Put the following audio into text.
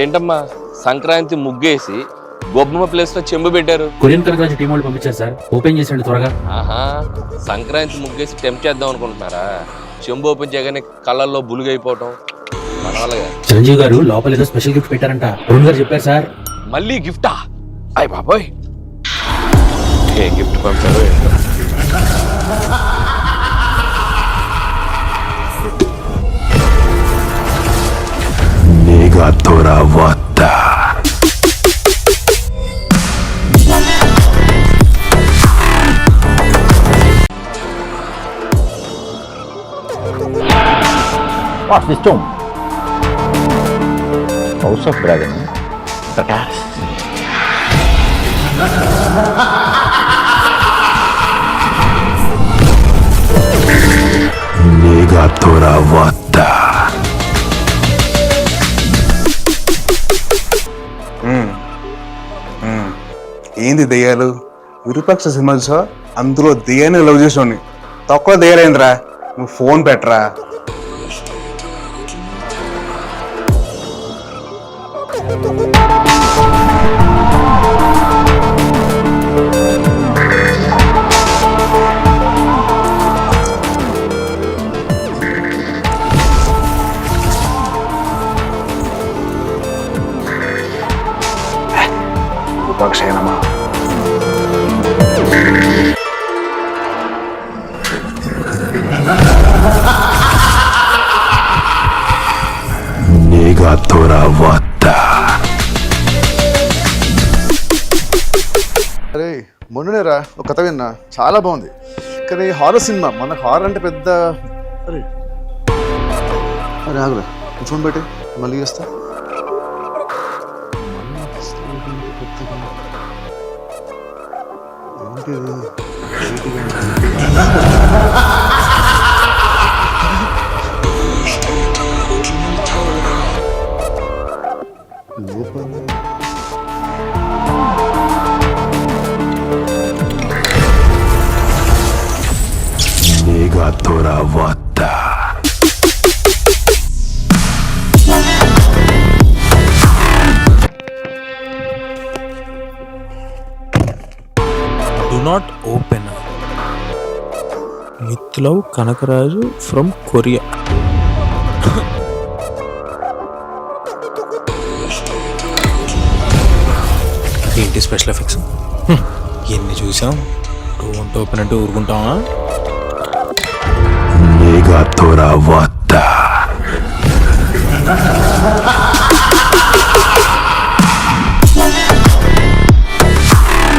ఏంటమ్మా సంక్రాంతి ముగ్గేసి గొబ్బమ్మ ప్లేస్ లో చెంబు పెట్టారు? కొరియన్ కనకరాజు టీం వాళ్ళు పంపించారు సార్, ఓపెన్ చేసేయండి త్వరగా. ఆహా, సంక్రాంతి ముగ్గేసి టెంప్ చేద్దాం అనుకుంటున్నారా? చెంబు ఓపెన్ చేయగానే కళ్ళల్లో బులుగైపోవటం మన వాళ్ళగా. చిరంజీవి గారు లోపల ఏదో స్పెషల్ గిఫ్ట్ పెట్టారంట, అరుణ్ గారు చెప్పారు సార్. మళ్ళీ గిఫ్టా? అయ్ బాబోయ్, ఏ గిఫ్ట్ పంపారు? What's this tomb? House of Dragon. Prakash. Negatora Vata. ఏంది దెయ్యాలు? విరూపాక్ష సినిమా చూసా, అందులో దెయ్యాన్ని లవ్ చేసాను. తక్కువ దెయ్యాలేంద్రా, నువ్వు ఫోన్ పెట్టరా. విరూపాక్షేనమ్మా. Negatora Vata. అరే మొన్ననేరా ఒక కథ విన్నా, చాలా బాగుంది. కానీ హారర్ సినిమా, మనకు హారర్ అంటే పెద్ద. అరే అరే ఆగురా, ఫోన్ పెట్టి మళ్ళీ చేస్తా. Negatora Vata. Do not open. Mithlav Kanakaraju from Korea. ఏంటి స్పెషల్ ఎఫెక్ట్స్? ఎన్ని చూసాం, డోంట్ ఓపెన్ అంటే ఊరుకుంటావా? Negatora Vata.